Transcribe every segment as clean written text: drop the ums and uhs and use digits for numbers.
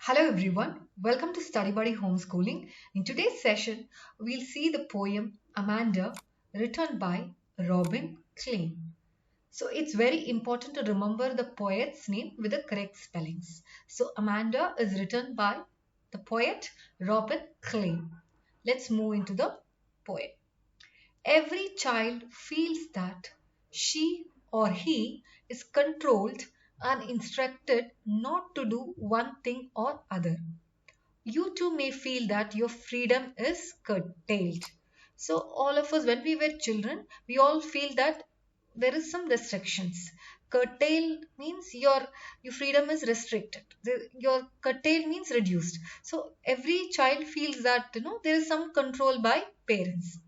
Hello everyone, welcome to Study Buddy Homeschooling. In today's session, we'll see the poem Amanda written by Robin Klein. So it's very important to remember the poet's name with the correct spellings. So Amanda is written by the poet Robin Klein. Let's move into the poem. Every child feels that she or he is controlled and instructed not to do one thing or other. You too may feel that your freedom is curtailed. So, all of us, when we were children, we all feel that there is some restrictions. Curtailed means your freedom is restricted. Your curtailed means reduced. So, every child feels that there is some control by parents.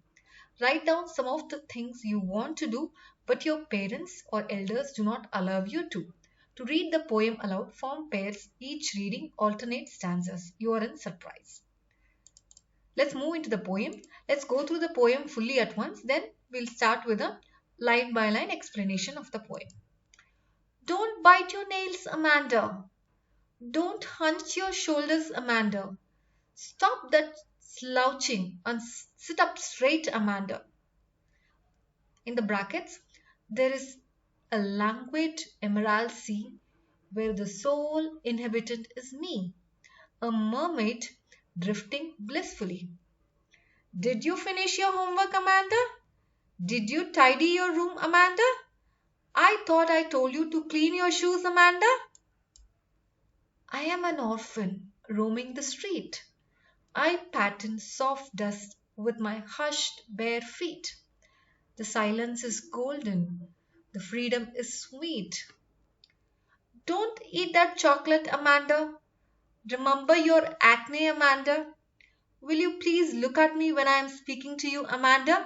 Write down some of the things you want to do, but your parents or elders do not allow you to. To read the poem aloud, form pairs, each reading alternate stanzas. You are in surprise. Let's move into the poem. Let's go through the poem fully at once. Then we'll start with a line by line explanation of the poem. Don't bite your nails, Amanda. Don't hunch your shoulders, Amanda. Stop that slouching and sit up straight, Amanda. In the brackets, there is a languid emerald sea where the sole inhabitant is me, a mermaid drifting blissfully. Did you finish your homework, Amanda? Did you tidy your room, Amanda? I thought I told you to clean your shoes, Amanda. I am an orphan roaming the street. I pattern soft dust with my hushed bare feet. The silence is golden. The freedom is sweet. Don't eat that chocolate, Amanda. Remember your acne, Amanda. Will you please look at me when I am speaking to you, Amanda?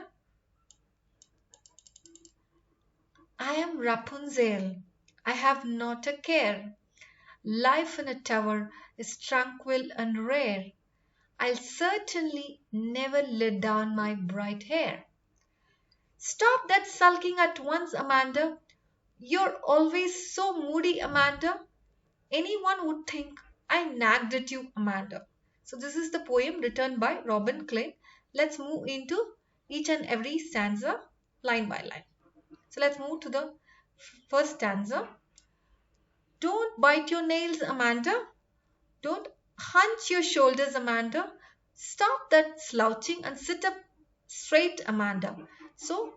I am Rapunzel. I have not a care. Life in a tower is tranquil and rare. I'll certainly never let down my bright hair. Stop that sulking at once, Amanda. You're always so moody, Amanda. Anyone would think I nagged at you, Amanda. So this is the poem written by Robin Klein. Let's move into each and every stanza line by line. So let's move to the first stanza. Don't bite your nails, Amanda. Don't hunch your shoulders, Amanda. Stop that slouching and sit up straight, Amanda. So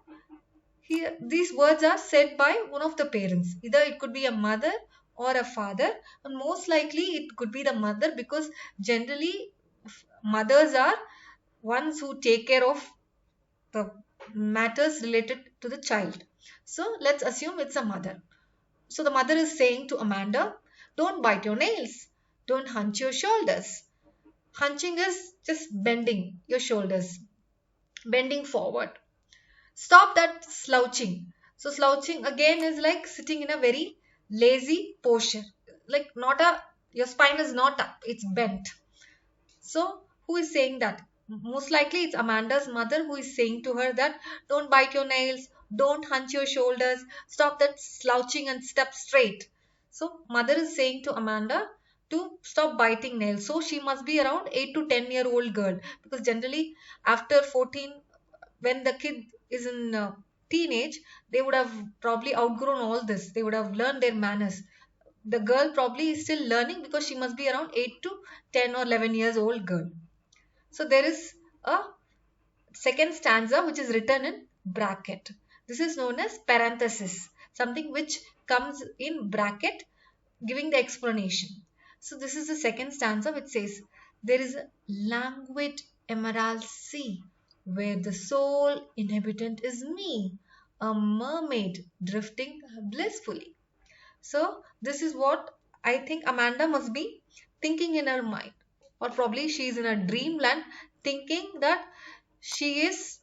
here these words are said by one of the parents. Either it could be a mother or a father, and most likely it could be the mother, because generally mothers are ones who take care of the matters related to the child. So let's assume it's a mother. So the mother is saying to Amanda, don't bite your nails, don't hunch your shoulders. Hunching is just bending your shoulders, bending forward. Stop that slouching. So slouching again is like sitting in a very lazy posture. Like not a, your spine is not up, it's bent. So who is saying that? Most likely it's Amanda's mother who is saying to her that don't bite your nails, don't hunch your shoulders, stop that slouching and step straight. So mother is saying to Amanda to stop biting nails. So she must be around 8 to 10-year-old girl, because generally after 14, when the kid is in teenage, they would have probably outgrown all this. They would have learned their manners. The girl probably is still learning because she must be around 8 to 10 or 11 years old girl. So there is a second stanza which is written in bracket. This is known as parenthesis, something which comes in bracket giving the explanation. So this is the second stanza which says, there is a languid emerald sea where the sole inhabitant is me, a mermaid drifting blissfully. So this is what I think Amanda must be thinking in her mind, or probably she is in a dreamland thinking that she is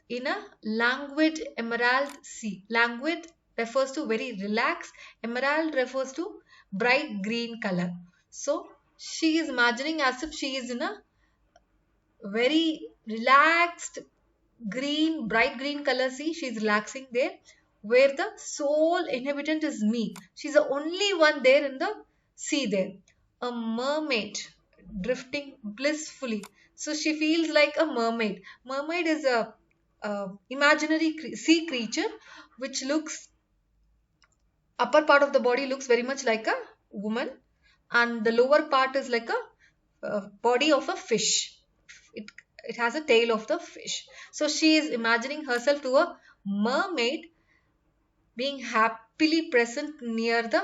in a languid emerald sea. Languid refers to very relaxed, emerald refers to bright green color. So she is imagining as if she is in a very relaxed green, bright green color sea. She is relaxing there, where the sole inhabitant is me. She's the only one there in the sea there. a mermaid drifting blissfully. So she feels like a mermaid. Mermaid is a imaginary sea creature which looks, upper part of the body looks very much like a woman, and the lower part is like a body of a fish. It, it has a tail of the fish. So she is imagining herself to a mermaid being happily present near the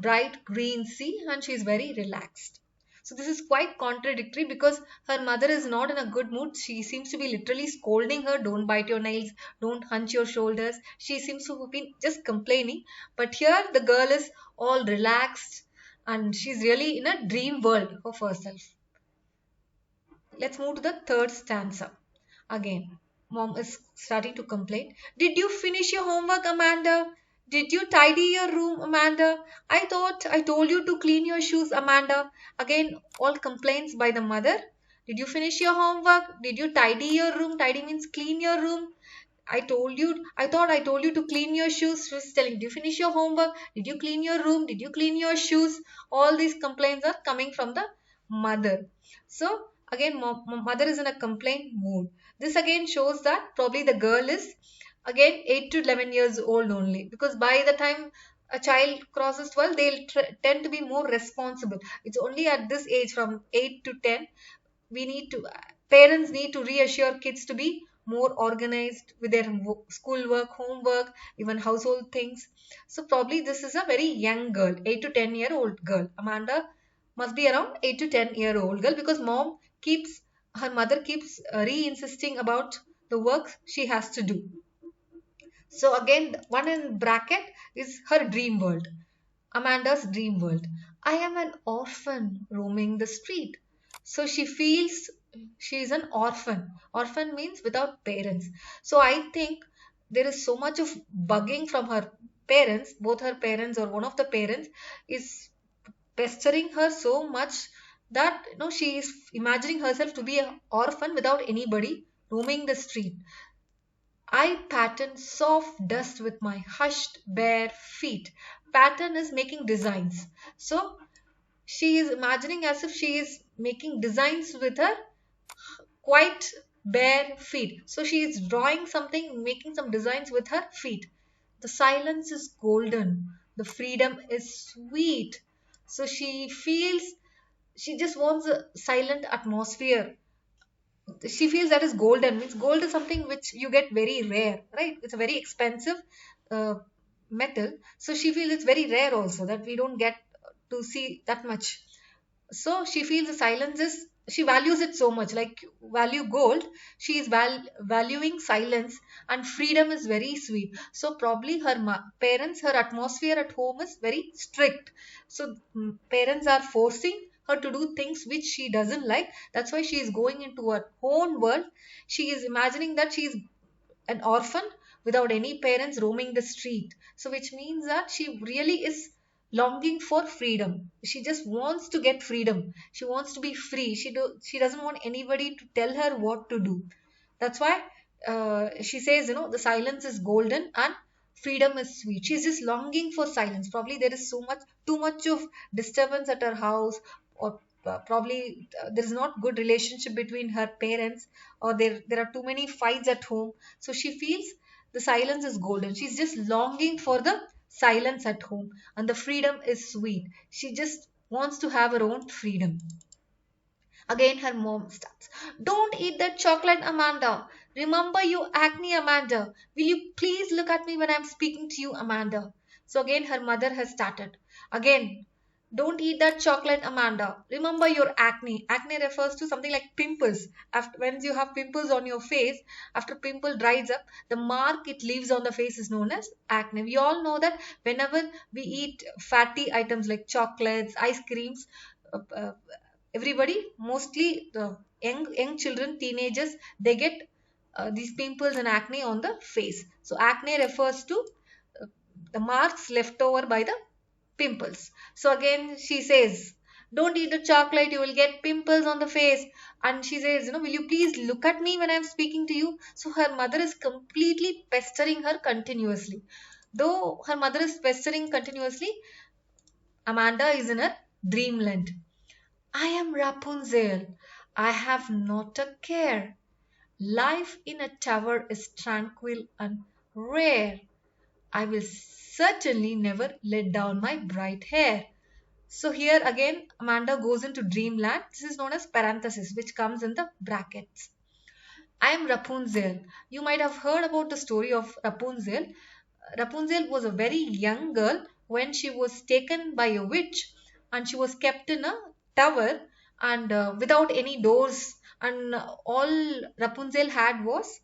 bright green sea, and she is very relaxed. So this is quite contradictory because her mother is not in a good mood. She seems to be literally scolding her, don't bite your nails, don't hunch your shoulders. She seems to have been just complaining. But here the girl is all relaxed and she's really in a dream world of herself. Let's move to the third stanza. Again, mom is starting to complain. Did you finish your homework, Amanda? Did you tidy your room, Amanda? I thought I told you to clean your shoes, Amanda. Again, all complaints by the mother. Did you finish your homework? Did you tidy your room? Tidy means clean your room. I thought I told you to clean your shoes. She was telling, did you finish your homework? Did you clean your room? Did you clean your shoes? All these complaints are coming from the mother. So again, mother is in a complaint mood. This again shows that probably the girl is again 8 to 11 years old only, because by the time a child crosses 12, they'll tend to be more responsible. It's only at this age from 8 to 10 we need to parents need to reassure kids to be more organized with their schoolwork, homework, even household things. So probably this is a very young girl, 8 to 10 year old girl. Amanda must be around 8 to 10 year old girl, because her mother keeps re-insisting about the work she has to do. So again, one in bracket is her dream world. Amanda's dream world. I am an orphan roaming the street. So she feels she is an orphan. Orphan means without parents. So I think there is so much of bugging from her parents, both her parents or one of the parents is pestering her so much that she is imagining herself to be an orphan without anybody roaming the street. I pattern soft dust with my hushed bare feet. Pattern is making designs. So she is imagining as if she is making designs with her quite bare feet. So she is drawing something, making some designs with her feet. The silence is golden. The freedom is sweet. So she feels she just wants a silent atmosphere. She feels that is golden. Means gold is something which you get very rare, right? It's a very expensive uh, metal. So she feels it's very rare also, that we don't get to see that much. So she feels the silence is, she values it so much, like value gold. She is valuing silence, and freedom is very sweet. So probably her parents, her atmosphere at home is very strict. So parents are forcing her to do things which she doesn't like. That's why she is going into her own world. She is imagining that she is an orphan without any parents roaming the street. So which means that she really is longing for freedom. She just wants to get freedom. She wants to be free. She doesn't want anybody to tell her what to do. That's why she says, the silence is golden and freedom is sweet. She's just longing for silence. Probably there is too much of disturbance at her house, or probably there is not good relationship between her parents, or there are too many fights at home. So she feels the silence is golden. She's just longing for the silence at home, and the freedom is sweet. She just wants to have her own freedom. Again, her mom starts. Don't eat that chocolate, Amanda. Remember your acne, Amanda. Will you please look at me when I'm speaking to you, Amanda? So again, her mother has started. Again, don't eat that chocolate, Amanda. Remember your acne. Acne refers to something like pimples. After when you have pimples on your face, after pimple dries up, the mark it leaves on the face is known as acne. We all know that whenever we eat fatty items like chocolates, ice creams, everybody, mostly the young children, teenagers, they get these pimples and acne on the face. So acne refers to uh, the marks left over by the pimples. So again she says, don't eat the chocolate, you will get pimples on the face. And she says, will you please look at me when I'm speaking to you? So her mother is completely pestering her continuously. Though her mother is pestering continuously, Amanda is in her dreamland. I am Rapunzel. I have not a care. Life in a tower is tranquil and rare. I will certainly never let down my bright hair. So here again, Amanda goes into dreamland. This is known as parenthesis, which comes in the brackets. I am Rapunzel. You might have heard about the story of Rapunzel. Rapunzel was a very young girl when she was taken by a witch and she was kept in a tower and without any doors. And all Rapunzel had was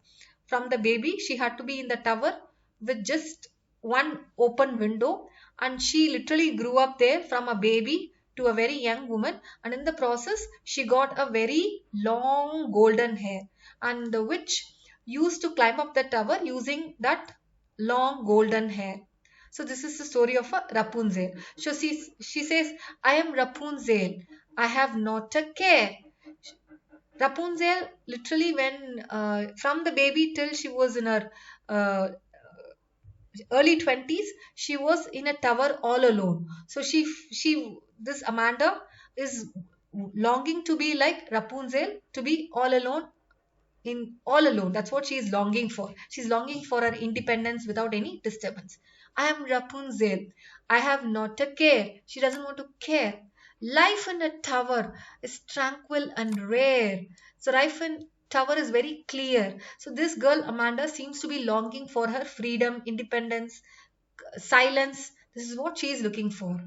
from the baby, she had to be in the tower with just one open window. And she literally grew up there from a baby to a very young woman. And in the process, she got a very long golden hair. And the witch used to climb up the tower using that long golden hair. So this is the story of a Rapunzel. So she says, I am Rapunzel. I have not a care. Rapunzel literally when from the baby till she was in her uh, early 20s, she was in a tower all alone. So she this Amanda is longing to be like Rapunzel, to be all alone, in all alone. That's what she is longing for. She's longing for her independence without any disturbance. I am Rapunzel. I have not a care. She doesn't want to care. Life in a tower is tranquil and rare. So life in tower is very clear. So this girl Amanda seems to be longing for her freedom, independence, silence. This is what she is looking for.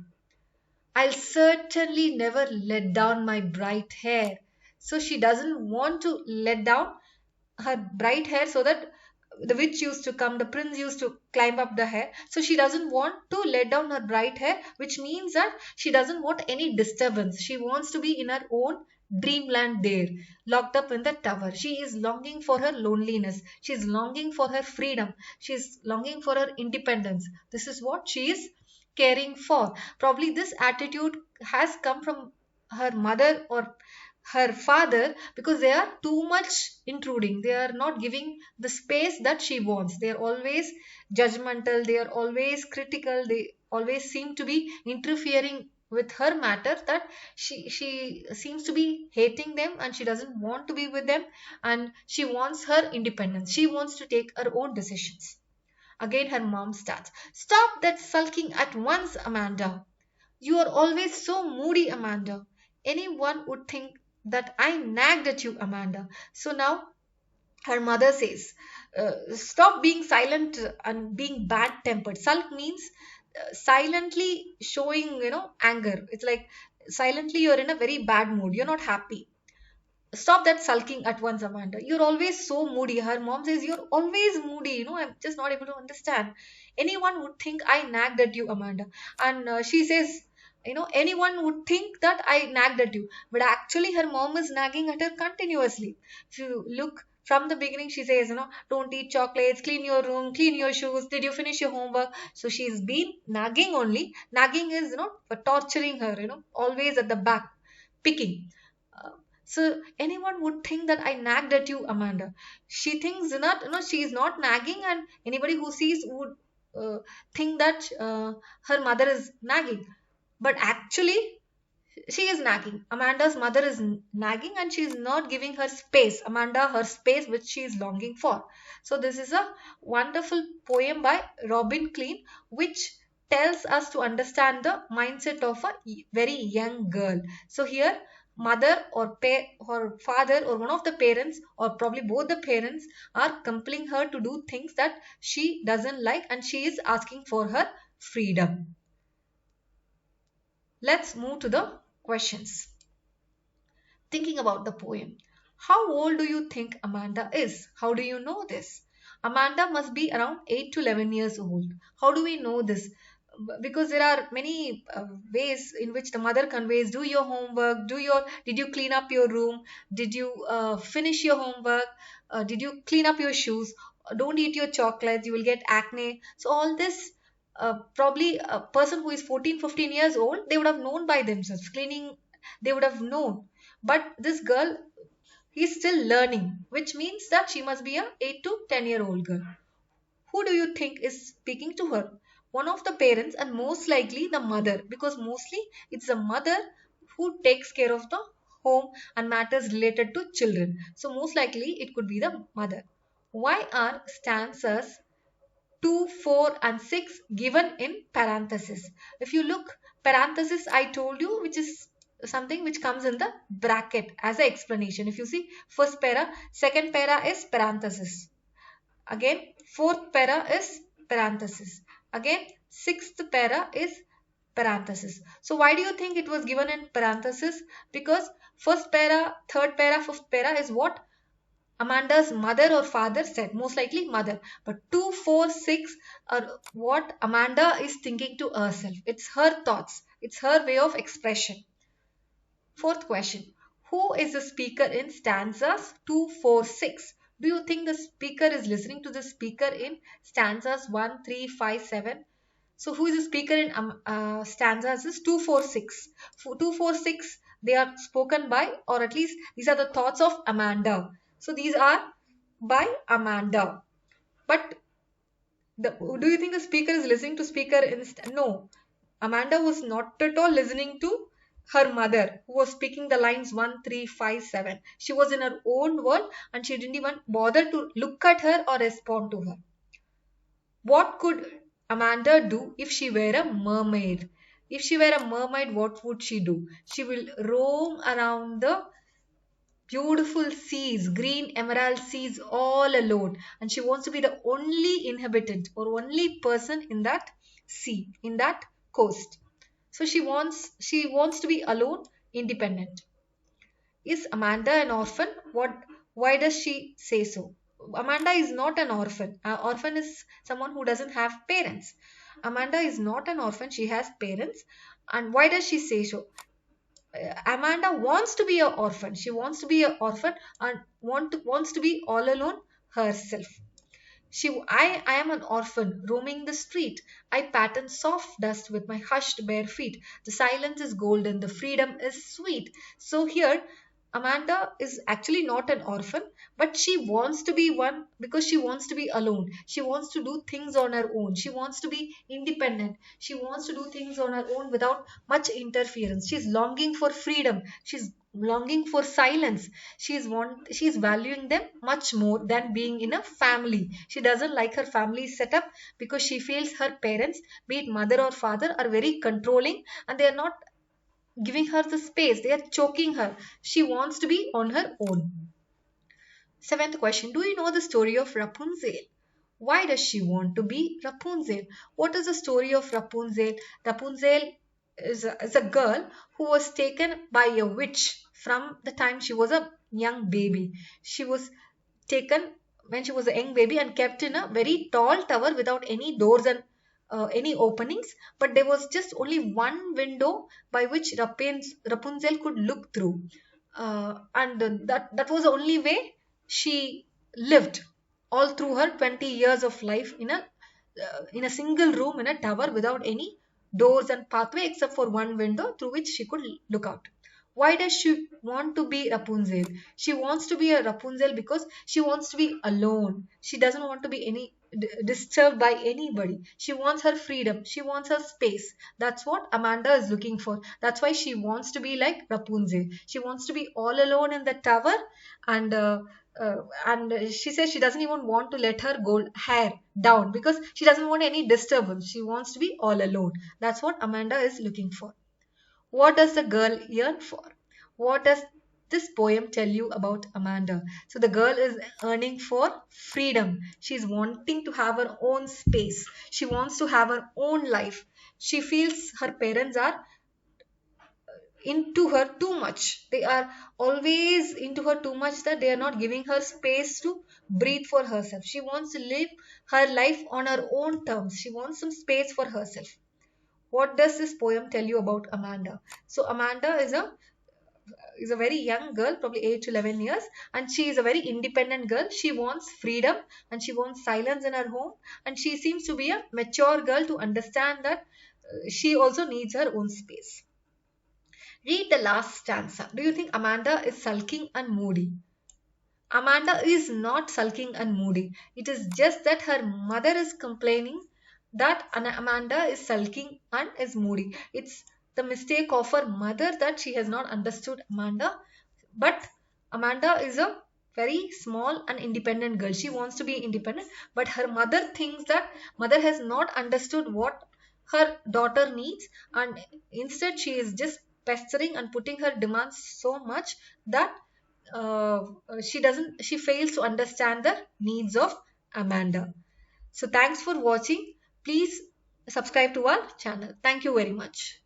I'll certainly never let down my bright hair. So she doesn't want to let down her bright hair so that the witch used to come, the prince used to climb up the hair. So she doesn't want to let down her bright hair, which means that she doesn't want any disturbance. She wants to be in her own dreamland there, locked up in the tower. She is longing for her loneliness. She is longing for her freedom. She is longing for her independence. This is what she is caring for. Probably this attitude has come from her mother or her father because they are too much intruding. They are not giving the space that she wants. They are always judgmental. They are always critical. They always seem to be interfering with her matter, that she seems to be hating them and she doesn't want to be with them, and she wants her independence. She wants to take her own decisions. Again her mom starts, stop that sulking at once, Amanda. You are always so moody, Amanda. Anyone would think that I nagged at you, Amanda. So now her mother says, stop being silent and being bad tempered. Sulk means silently showing, anger. It's like silently you're in a very bad mood. You're not happy. Stop that sulking at once, Amanda. You're always so moody. Her mom says, you're always moody. I'm just not able to understand. Anyone would think I nagged at you, Amanda. And she says, anyone would think that I nagged at you. But actually, her mom is nagging at her continuously. If you look from the beginning, she says, don't eat chocolates, clean your room, clean your shoes. Did you finish your homework? So she's been nagging only. Nagging is, torturing her, always at the back, picking. Uh, so anyone would think that I nagged at you, Amanda. She thinks not, she is not nagging, and anybody who sees would think that her mother is nagging. But actually, she is nagging. Amanda's mother is nagging, and she is not giving her space, Amanda, her space which she is longing for. So this is a wonderful poem by Robin Klein, which tells us to understand the mindset of a very young girl. So here mother or father or one of the parents or probably both the parents are compelling her to do things that she doesn't like, and she is asking for her freedom. Let's move to the questions. Thinking about the poem. How old do you think Amanda is? How do you know this? Amanda must be around 8 to 11 years old. How do we know this? Because there are many ways in which the mother conveys, do your homework, did you clean up your room, did you finish your homework, did you clean up your shoes, don't eat your chocolates, you will get acne. So all this, probably a person who is 14, 15 years old, they would have known by themselves. Cleaning, they would have known. But this girl is still learning, which means that she must be a 8 to 10-year-old girl. Who do you think is speaking to her? One of the parents, and most likely the mother, because mostly it's the mother who takes care of the home and matters related to children. So most likely it could be the mother. Why are stanzas 2, 4 and 6 given in parenthesis? If you look, parenthesis I told you, which is something which comes in the bracket as an explanation. If you see first para, second para is parenthesis. Again, fourth para is parenthesis. Again, sixth para is parenthesis. So why do you think it was given in parenthesis? Because first para, third para, fifth para is what Amanda's mother or father said, most likely mother. But 2, 4, 6 are what Amanda is thinking to herself. It's her thoughts. It's her way of expression. Fourth question. Who is the speaker in stanzas 2, 4, 6? Do you think the speaker is listening to the speaker in stanzas 1, 3, 5, 7? So who is the speaker in stanzas is 2, 4, 6. 2, 4, 6, they are spoken by, or at least these are the thoughts of Amanda. So these are by Amanda. But do you think the speaker is listening to speaker in no. Amanda was not at all listening to her mother who was speaking the lines 1, 3, 5, 7. She was in her own world and she didn't even bother to look at her or respond to her. What could Amanda do if she were a mermaid? If she were a mermaid, what would she do? She will roam around the beautiful seas, green emerald seas all alone. And she wants to be the only inhabitant or only person in that sea, in that coast. So she wants to be alone, independent. Is Amanda an orphan? Why does she say so? Amanda is not an orphan. An orphan is someone who doesn't have parents. Amanda is not an orphan. She has parents. And why does she say so? Amanda wants to be an orphan. She wants to be an orphan and wants to be all alone herself. I am an orphan roaming the street. I pattern soft dust with my hushed bare feet. The silence is golden, the freedom is sweet. So here Amanda is actually not an orphan, but she wants to be one because she wants to be alone. She wants to do things on her own. She wants to be independent. She wants to do things on her own without much interference. She's longing for freedom. She's longing for silence. She's valuing them much more than being in a family. She doesn't like her family setup because she feels her parents, be it mother or father, are very controlling and they are not giving her the space. They are choking her. She wants to be on her own. Seventh question. Do you know the story of Rapunzel? Why does she want to be Rapunzel? What is the story of Rapunzel? Rapunzel is a girl who was taken by a witch from the time she was a young baby. She was taken when she was a young baby and kept in a very tall tower without any doors and any openings, but there was just only one window by which Rapunzel could look through, and that was the only way she lived all through her 20 years of life in a single room in a tower without any doors and pathway except for one window through which she could look out. Why does she want to be Rapunzel? She wants to be a Rapunzel because she wants to be alone. She doesn't want to be disturbed by anybody. She wants her freedom. She wants her space. That's what Amanda is looking for. That's why she wants to be like Rapunzel. She wants to be all alone in the tower, and she says she doesn't even want to let her hair down because she doesn't want any disturbance. She wants to be all alone. That's what Amanda is looking for. What does the girl yearn for? What does this poem tell you about Amanda? So the girl is yearning for freedom. She's wanting to have her own space. She wants to have her own life. She feels her parents are into her too much. They are always into her too much that they are not giving her space to breathe for herself. She wants to live her life on her own terms. She wants some space for herself. What does this poem tell you about Amanda? So Amanda is a very young girl, probably 8 to 11 years, and she is a very independent girl. She wants freedom and she wants silence in her home, and she seems to be a mature girl to understand that she also needs her own space. Read the last stanza. Do you think Amanda is sulking and moody? Amanda is not sulking and moody. It is just that her mother is complaining that Amanda is sulking and is moody. It's the mistake of her mother that she has not understood Amanda. But Amanda is a very small and independent girl. She wants to be independent, but her mother thinks that mother has not understood what her daughter needs, and instead she is just pestering and putting her demands so much that she fails to understand the needs of Amanda. So thanks for watching. Please subscribe to our channel. Thank you very much.